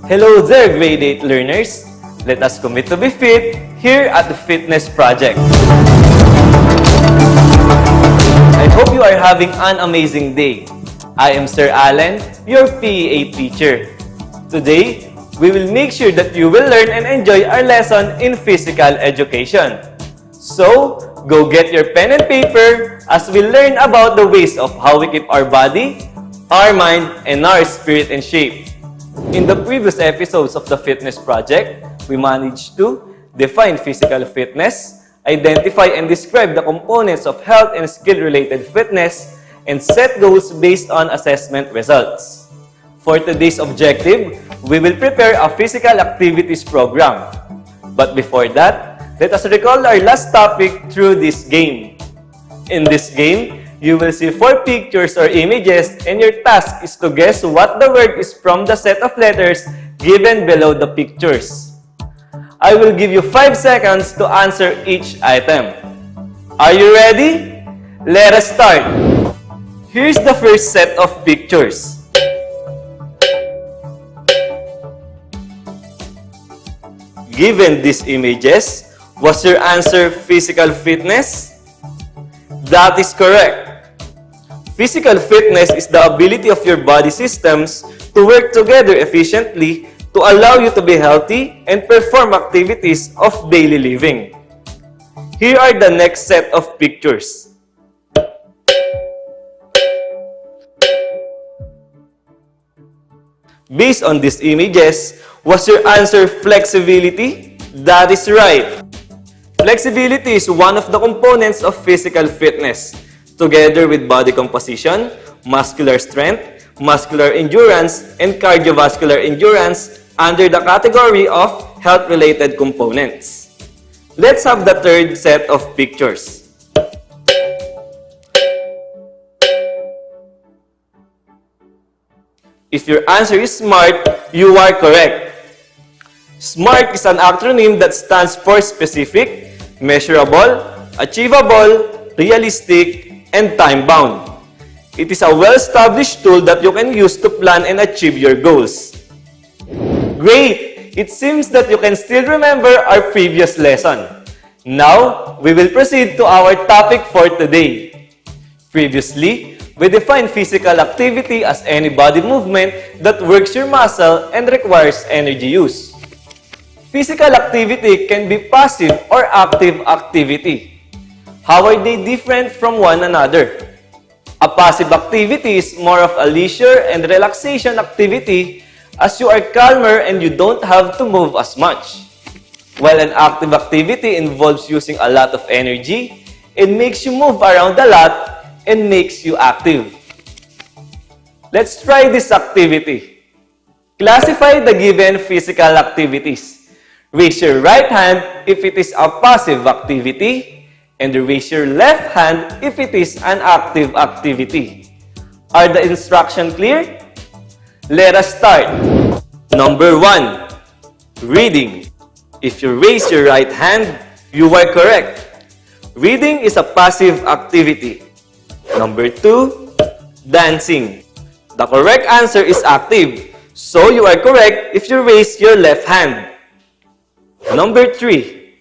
Hello there, grade 8 learners. Let us commit to be fit here at the Fitness Project. I hope you are having an amazing day. I am Sir Allen, your PEA teacher. Today, we will make sure that you will learn and enjoy our lesson in physical education. So, go get your pen and paper as we learn about the ways of how we keep our body, our mind, and our spirit in shape. In the previous episodes of the Fitness Project, we managed to define physical fitness, identify and describe the components of health and skill-related fitness, and set goals based on assessment results. For today's objective, we will prepare a physical activities program. But before that, let us recall our last topic through this game. In this game, you will see 4 pictures or images, and your task is to guess what the word is from the set of letters given below the pictures. I will give you 5 seconds to answer each item. Are you ready? Let us start. Here's the first set of pictures. Given these images, was your answer physical fitness? That is correct. Physical fitness is the ability of your body systems to work together efficiently to allow you to be healthy and perform activities of daily living. Here are the next set of pictures. Based on these images, was your answer flexibility? That is right. Flexibility is one of the components of physical fitness, together with body composition, muscular strength, muscular endurance, and cardiovascular endurance under the category of health-related components. Let's have the third set of pictures. If your answer is SMART, you are correct. SMART is an acronym that stands for specific, measurable, achievable, realistic, and time-bound. It is a well-established tool that you can use to plan and achieve your goals. Great! It seems that you can still remember our previous lesson. Now, we will proceed to our topic for today. Previously, we defined physical activity as any body movement that works your muscle and requires energy use. Physical activity can be passive or active activity. How are they different from one another? A passive activity is more of a leisure and relaxation activity as you are calmer and you don't have to move as much. While an active activity involves using a lot of energy, it makes you move around a lot and makes you active. Let's try this activity. Classify the given physical activities. Raise your right hand if it is a passive activity, and raise your left hand if it is an active activity. Are the instructions clear? Let us start. Number 1. Reading. If you raise your right hand, you are correct. Reading is a passive activity. Number 2. Dancing. The correct answer is active, so you are correct if you raise your left hand. Number 3.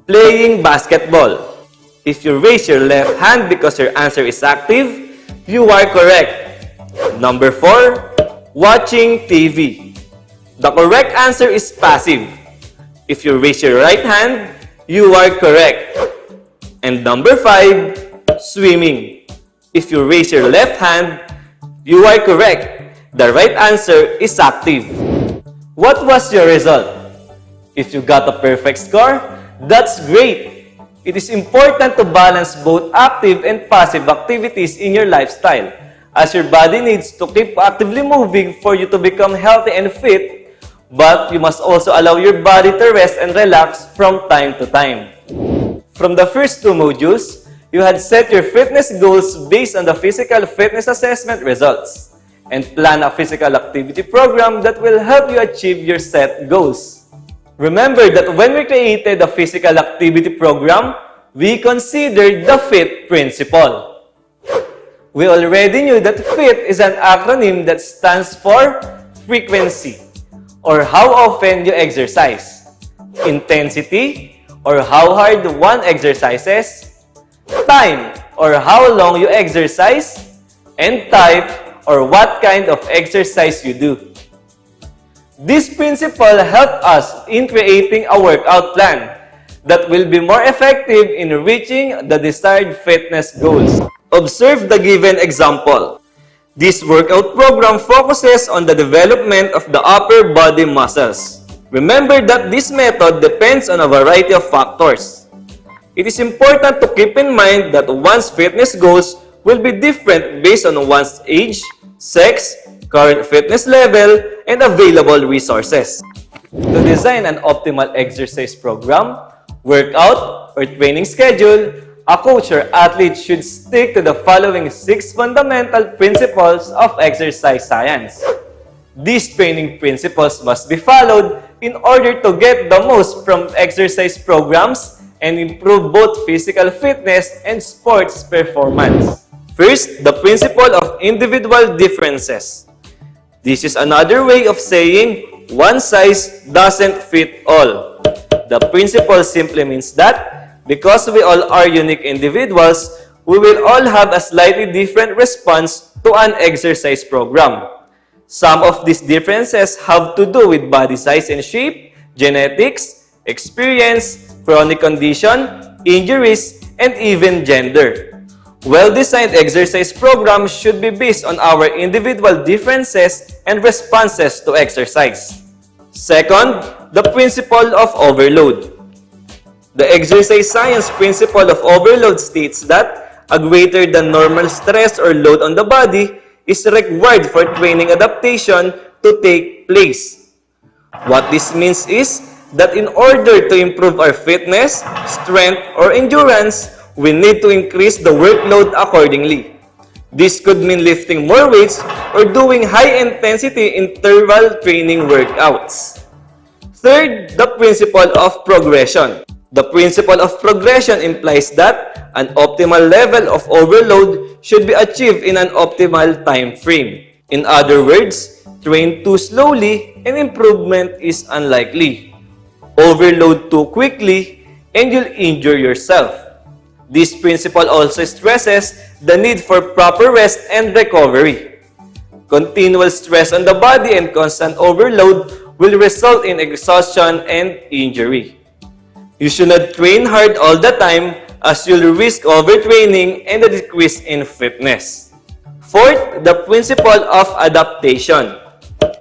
Playing basketball. If you raise your left hand because your answer is active, you are correct. Number 4. Watching TV. The correct answer is passive. If you raise your right hand, you are correct. And number 5. Swimming. If you raise your left hand, you are correct. The right answer is active. What was your result? If you got a perfect score, that's great. It is important to balance both active and passive activities in your lifestyle, as your body needs to keep actively moving for you to become healthy and fit, but you must also allow your body to rest and relax from time to time. From the first 2 modules, you had set your fitness goals based on the physical fitness assessment results and plan a physical activity program that will help you achieve your set goals. Remember that when we created the physical activity program, we considered the FIT principle. We already knew that FIT is an acronym that stands for frequency, or how often you exercise, intensity, or how hard one exercises, time, or how long you exercise, and type, or what kind of exercise you do. This principle helps us in creating a workout plan that will be more effective in reaching the desired fitness goals. Observe the given example. This workout program focuses on the development of the upper body muscles. Remember that this method depends on a variety of factors. It is important to keep in mind that one's fitness goals will be different based on one's age, sex, current fitness level, and available resources. To design an optimal exercise program, workout, or training schedule, a coach or athlete should stick to the following 6 fundamental principles of exercise science. These training principles must be followed in order to get the most from exercise programs and improve both physical fitness and sports performance. First, the principle of individual differences. This is another way of saying one size doesn't fit all. The principle simply means that because we all are unique individuals, we will all have a slightly different response to an exercise program. Some of these differences have to do with body size and shape, genetics, experience, chronic condition, injuries, and even gender. Well-designed exercise programs should be based on our individual differences and responses to exercise. Second, the principle of overload. The exercise science principle of overload states that a greater than normal stress or load on the body is required for training adaptation to take place. What this means is that in order to improve our fitness, strength, or endurance, we need to increase the workload accordingly. This could mean lifting more weights or doing high-intensity interval training workouts. Third, the principle of progression. The principle of progression implies that an optimal level of overload should be achieved in an optimal time frame. In other words, train too slowly and improvement is unlikely. Overload too quickly and you'll injure yourself. This principle also stresses the need for proper rest and recovery. Continual stress on the body and constant overload will result in exhaustion and injury. You should not train hard all the time as you'll risk overtraining and a decrease in fitness. Fourth, the principle of adaptation.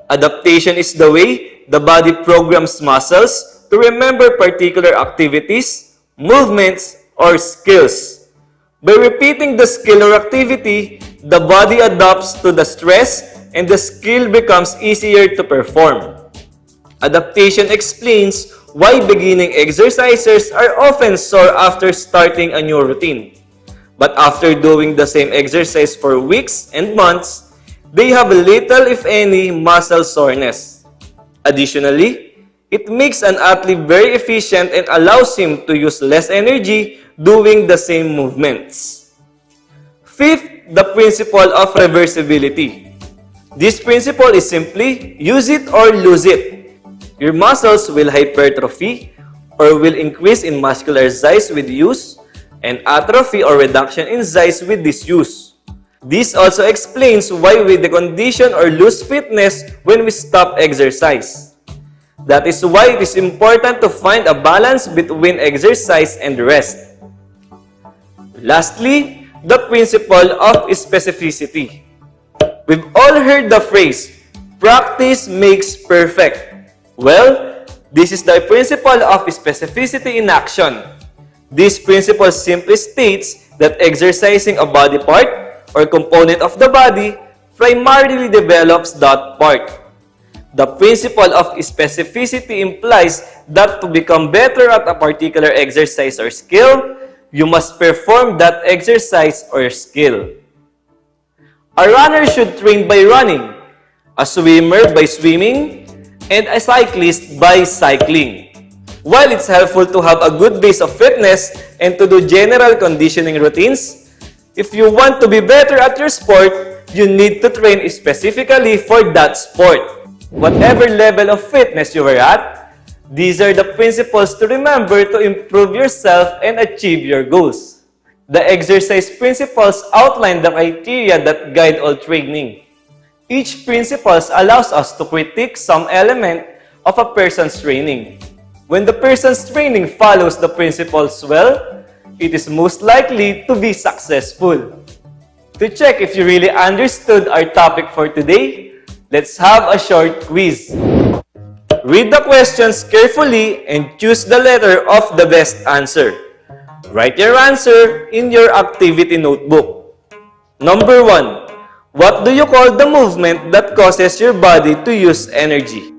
Adaptation is the way the body programs muscles to remember particular activities, movements, or skills. By repeating the skill or activity, the body adapts to the stress and the skill becomes easier to perform. Adaptation explains why beginning exercisers are often sore after starting a new routine. But after doing the same exercise for weeks and months, they have little if any muscle soreness. Additionally, it makes an athlete very efficient and allows him to use less energy doing the same movements. Fifth, the principle of reversibility. This principle is simply use it or lose it. Your muscles will hypertrophy or will increase in muscular size with use and atrophy or reduction in size with disuse. This also explains why we decondition or lose fitness when we stop exercise. That is why it is important to find a balance between exercise and rest. Lastly, the principle of specificity. We've all heard the phrase, practice makes perfect. Well, this is the principle of specificity in action. This principle simply states that exercising a body part or component of the body primarily develops that part. The principle of specificity implies that to become better at a particular exercise or skill, you must perform that exercise or skill. A runner should train by running, a swimmer by swimming, and a cyclist by cycling. While it's helpful to have a good base of fitness and to do general conditioning routines, if you want to be better at your sport, you need to train specifically for that sport. Whatever level of fitness you are at, these are the principles to remember to improve yourself and achieve your goals. The exercise principles outline the criteria that guide all training. Each principles allows us to critique some element of a person's training. When the person's training follows the principles well, it is most likely to be successful. To check if you really understood our topic for today, let's have a short quiz. Read the questions carefully and choose the letter of the best answer. Write your answer in your activity notebook. Number 1. What do you call the movement that causes your body to use energy?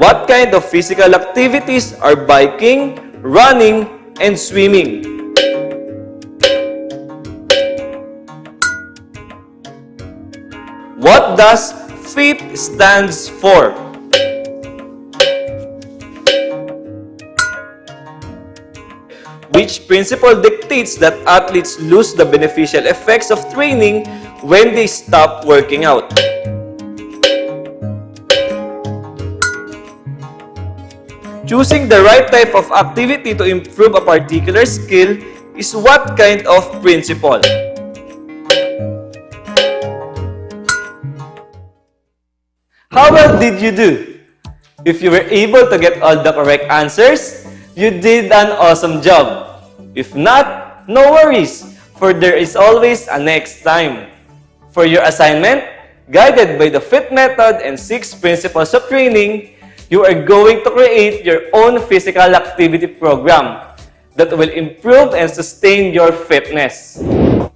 What kind of physical activities are biking, running, and swimming? What does FIT stands for? Which principle dictates that athletes lose the beneficial effects of training when they stop working out? Choosing the right type of activity to improve a particular skill is what kind of principle? How well did you do? If you were able to get all the correct answers, you did an awesome job. If not, no worries, for there is always a next time. For your assignment, guided by the FIT method and 6 principles of training, you are going to create your own physical activity program that will improve and sustain your fitness.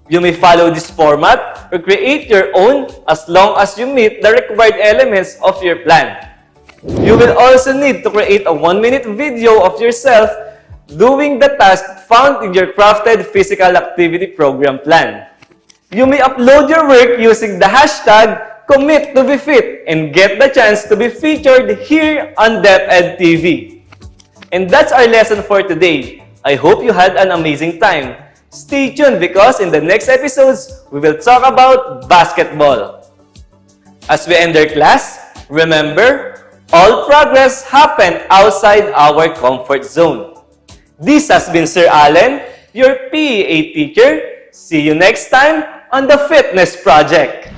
You may follow this format or create your own as long as you meet the required elements of your plan. You will also need to create a 1-minute video of yourself doing the task found in your crafted physical activity program plan. You may upload your work using the hashtag #CommitToBeFit and get the chance to be featured here on DepEd TV. And that's our lesson for today. I hope you had an amazing time. Stay tuned because in the next episodes, we will talk about basketball. As we end our class, remember, all progress happens outside our comfort zone. This has been Sir Allen, your PEA teacher. See you next time on the Fitness Project.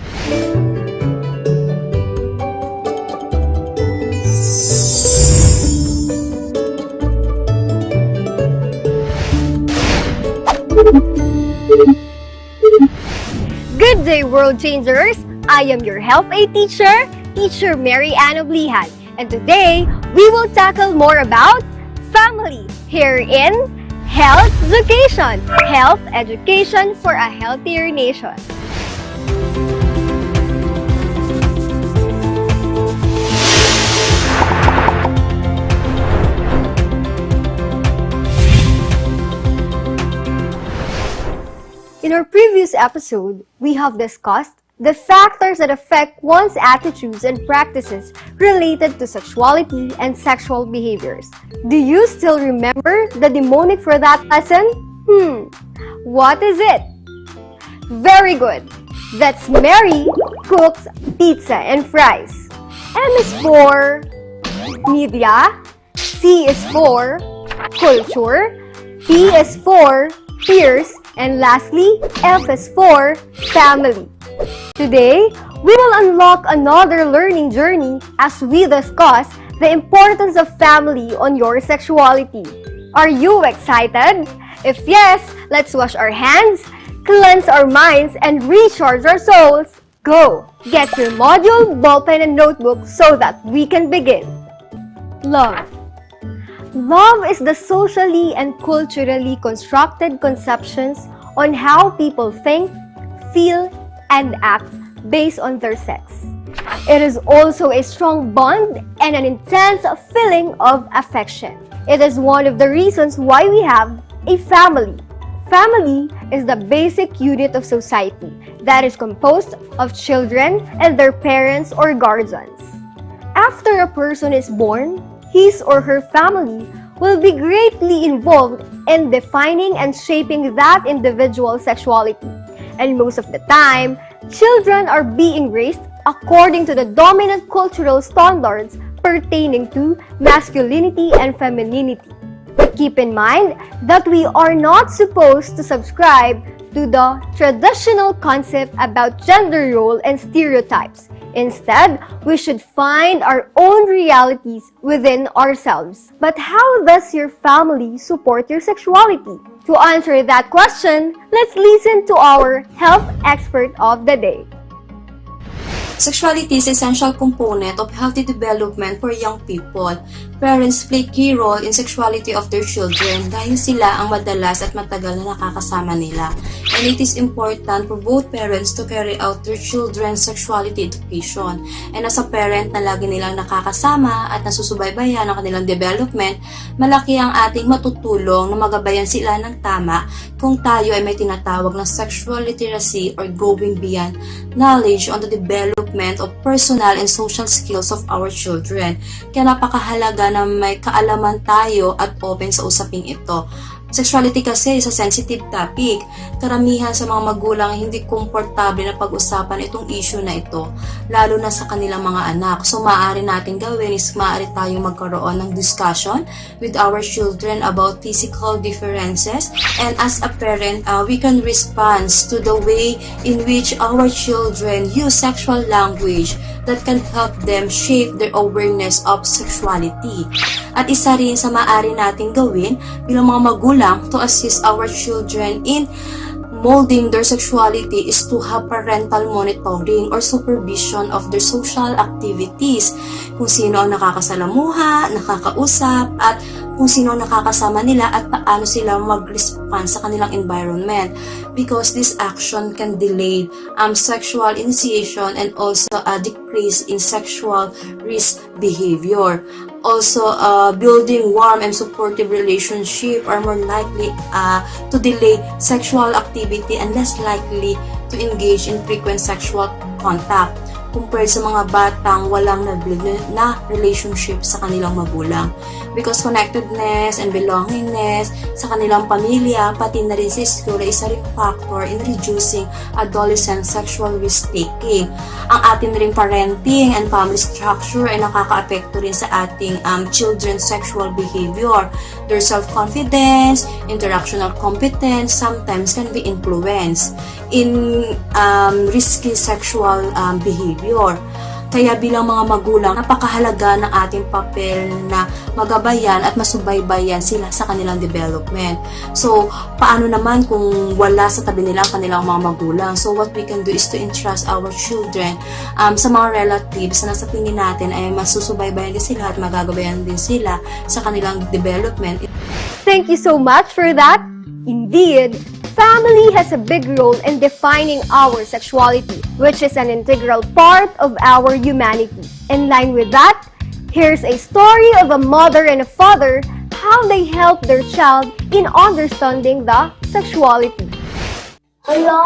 Good day, world changers! I am your Health Aid teacher, Teacher Mary Ann Oblihan, and today we will tackle more about family here in Health Education. Health education for a healthier nation. In our previous episode, we have discussed the factors that affect one's attitudes and practices related to sexuality and sexual behaviors. Do you still remember the mnemonic for that lesson? What is it? Very good. That's Mary cooks pizza and fries. M is for media, C is for culture, P is for peers, and lastly, F is for family. Today, we will unlock another learning journey as we discuss the importance of family on your sexuality. Are you excited? If yes, let's wash our hands, cleanse our minds, and recharge our souls. Go! Get your module, ballpen, and notebook so that we can begin. Love. Love is the socially and culturally constructed conceptions on how people think, feel, and act based on their sex. It is also a strong bond and an intense feeling of affection. It is one of the reasons why we have a family. Family is the basic unit of society that is composed of children and their parents or guardians. After a person is born, his or her family will be greatly involved in defining and shaping that individual's sexuality. And most of the time, children are being raised according to the dominant cultural standards pertaining to masculinity and femininity. But keep in mind that we are not supposed to subscribe to the traditional concept about gender role and stereotypes. Instead, we should find our own realities within ourselves. But how does your family support your sexuality? To answer that question, let's listen to our health expert of the day. Sexuality is an essential component of healthy development for young people. Parents play key role in sexuality of their children dahil sila ang madalas at matagal na nakakasama nila. And it is important for both parents to carry out their children's sexuality education. And as a parent na lagi nilang nakakasama at nasusubaybayan ang kanilang development, malaki ang ating matutulong na magabayan sila ng tama kung tayo ay may tinatawag na sexual literacy or going beyond knowledge on the development of personal and social skills of our children. Kaya napakahalaga na may kaalaman tayo at open sa usaping ito. Sexuality kasi is a sensitive topic. Karamihan sa mga magulang hindi komportable na pag-usapan itong issue na ito, lalo na sa kanilang mga anak. So, maaari natin gawin is maaari tayong magkaroon ng discussion with our children about physical differences. And as a parent, we can respond to the way in which our children use sexual language that can help them shape their awareness of sexuality. At isa rin sa maaari nating gawin bilang mga magulang to assist our children in molding their sexuality is to have parental monitoring or supervision of their social activities. Kung sino ang nakakasalamuha, nakakausap, at kung sino ang nakakasama nila at paano sila mag-respond sa kanilang environment. Because this action can delay sexual initiation and also a decrease in sexual risk behavior. Also, building warm and supportive relationship are more likely to delay sexual activity and less likely to engage in frequent sexual contact compared sa mga batang walang na relationship sa kanilang magulang. Because connectedness and belongingness sa kanilang pamilya, pati na rin sa school, ay isa ring factor in reducing adolescent sexual risk-taking. Ang ating ring parenting and family structure ay nakaka-apekto rin sa ating children's sexual behavior. Their self-confidence, interactional competence, sometimes can be influenced in risky sexual behavior. Kaya bilang mga magulang, napakahalaga ng ating papel na magabayan at masubaybayan sila sa kanilang development. So, paano naman kung wala sa tabi nila ang kanilang mga magulang? So, what we can do is to entrust our children sa mga relatives na nasa tingin natin ay masusubaybayan din sila at magagabayan din sila sa kanilang development. Thank you so much for that. Indeed, family has a big role in defining our sexuality, which is an integral part of our humanity. In line with that, here's a story of a mother and a father, how they help their child in understanding the sexuality. Hala,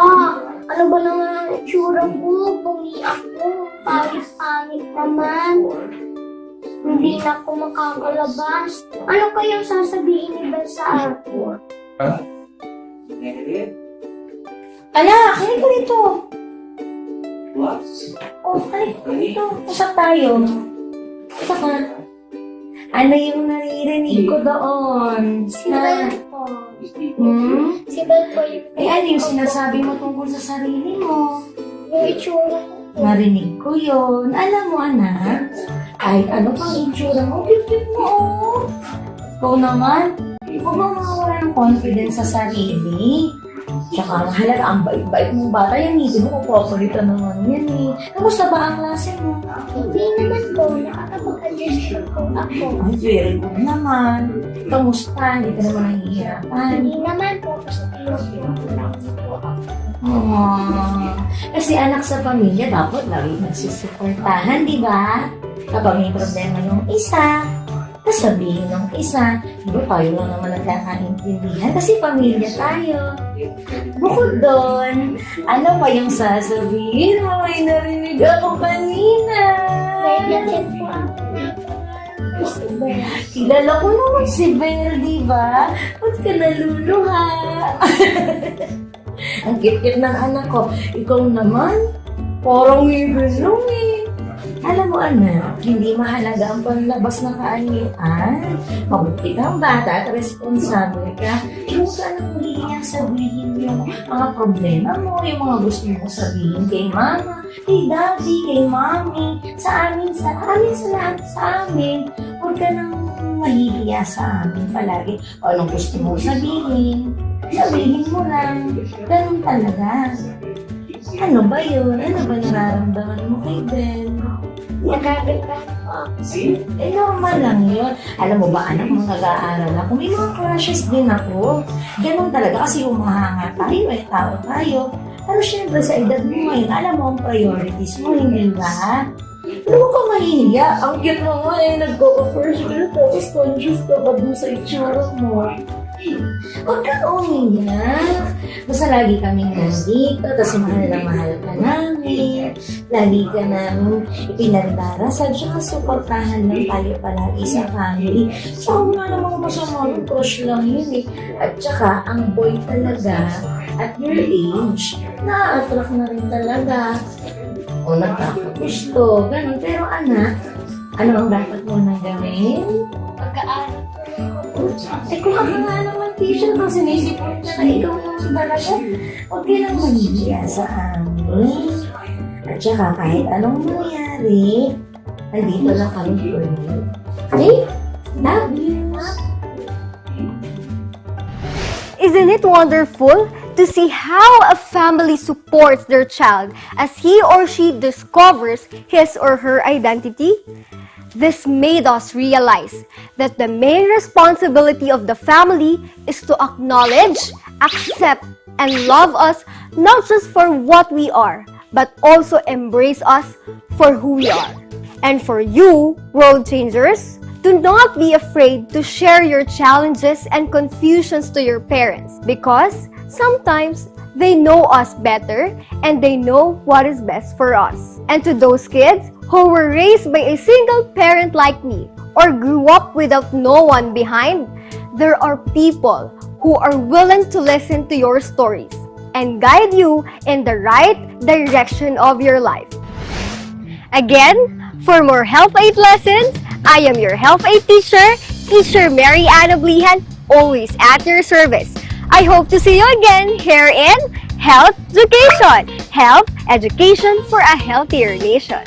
ano ba naman ang itsura ko? Pumi ako, pangit-pangit naman. Hindi na ako makakalabas. Ano kayang sasabihin ni Bel sa akin? Anak, halika dito. Oh, halika dito. Usap tayo. Ito ka. Ano yung naririnig ko doon? Si Bel po. Si Bel po yung... Eh, ano yung sinasabi mo tungkol sa sarili mo? Yung itsura ko. Narinig ko yun. Alam mo, anak, kahit ano pang itsura mo, cute mo, oh. Ikaw naman, huwag mo mawala ng confidence sa sarili. Tsaka mahalaga ang bait-bait mong bata. Yan, hindi mo kupoporita naman yan eh. Kamusta ba ang klase mo? Hindi naman po, nakakapag-adjust po ako. Ay, very good naman. Kamusta? Hindi ka naman nahihirapan. Hindi naman po, kasi tinutulungan po ako. Kasi anak sa pamilya, dapat lagi nagsusuportahan, di ba? Kapag may problema yung isa, sabihin ng isa, di ba tayo lang naman nagkakaintindihan kasi pamilya tayo. Bukod doon, ano pa yung sasabihin mo? May narinig ako kanina. May nag-chat po ako. Si Bel. Kilala ko naman si Bel, di ba? Ba't ka naluluha? Ang cute-cute ng anak ko. Ikaw naman, parang ngibulong eh. Alam mo anak, hindi mahalaga ang panlabas ng kaanihan. Mabuti kang bata at responsable ka. Huwag ka nang mahihiyang sabihin yung mga problema mo, yung mga gusto mo sabihin kay mama, kay daddy, kay mommy, sa amin, sa lahat sa amin. Huwag ka nang mahihiya sa amin palagi. O anong gusto mo sabihin mo lang. Ganun talaga. Ano ba yun? Ano ba nararamdaman mo kay Ben? Nagaganda po. Normal lang yun. Alam mo ba, anak, mga nag-aaral ako, may mga crushes din ako. Ganun talaga kasi humahanga tayo, tao tayo. Pero syempre sa edad mo ngayon, alam mo ang priorities mo, hindi ba? Pero huwag ka mahihiya. Ang cute mo nga nagko-first girl, tapos conscious ka ba doon sa itsura mo? Huwag ka umiyak. Basta lagi kaming nandito, tapos mahal ka namin. Lagi ka namin ipinagdarasal, tsaka suportahan lang tayo palagi sa family. So, wala namang masama, crush lang yun eh. At tsaka, ang boy talaga, at your age, na-attract na rin talaga. O nagkakagusto, ganun. Pero anak, ano ang dapat mo na gawin? Pagkaaral. Kuha ka nga naman, teacher, kung sinisipot ka na ikaw yung talaga. Huwag ka lang mahihiya sa amin. At saka kahit anong mangyari, nandito lang kami for you. Okay? Love you. Isn't it wonderful to see how a family supports their child as he or she discovers his or her identity? This made us realize that the main responsibility of the family is to acknowledge, accept, and love us not just for what we are, but also embrace us for who we are. And for you, world changers, do not be afraid to share your challenges and confusions to your parents because sometimes they know us better and they know what is best for us. And to those kids who were raised by a single parent like me or grew up without no one behind, there are people who are willing to listen to your stories and guide you in the right direction of your life. Again, for more Health Aid lessons, I am your Health Aid teacher, Teacher Mary Ann Oblihan, always at your service. I hope to see you again here in Health Education. Health Education for a Healthier Nation.